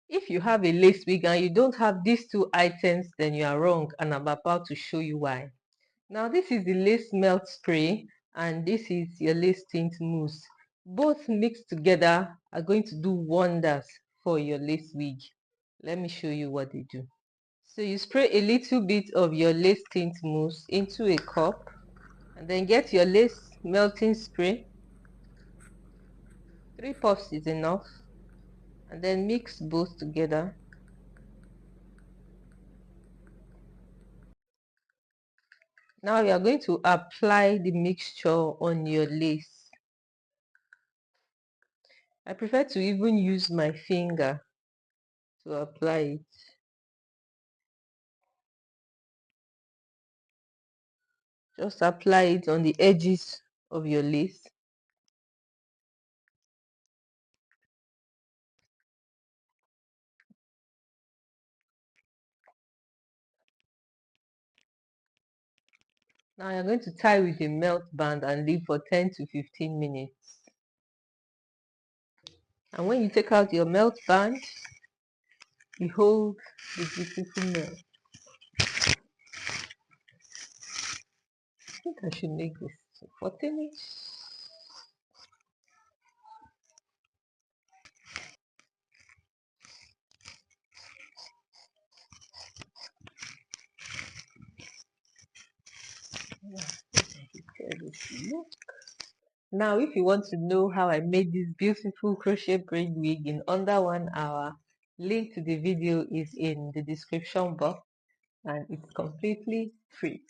If you have a lace wig and you don't have these two items, then you are wrong, and I'm about to show you why. Now this is the lace melt spray and this is your lace tint mousse. Both mixed together are going to do wonders for your lace wig. Let me show you what they do. So you spray a little bit of your lace tint mousse into a cup and then get your lace melting spray. 3 puffs is enough, and then mix both together. Now you are going to apply the mixture on your lace. I prefer to even use my finger to apply it. Just apply it on the edges of your lace. Now you're going to tie with a melt band and leave for 10 to 15 minutes. And when you take out your melt band, behold the beautiful melt. I think I should make this 40 minutes. Now, if you want to know how I made this beautiful crochet braid wig in under 1 hour, link to the video is in the description box and it's completely free.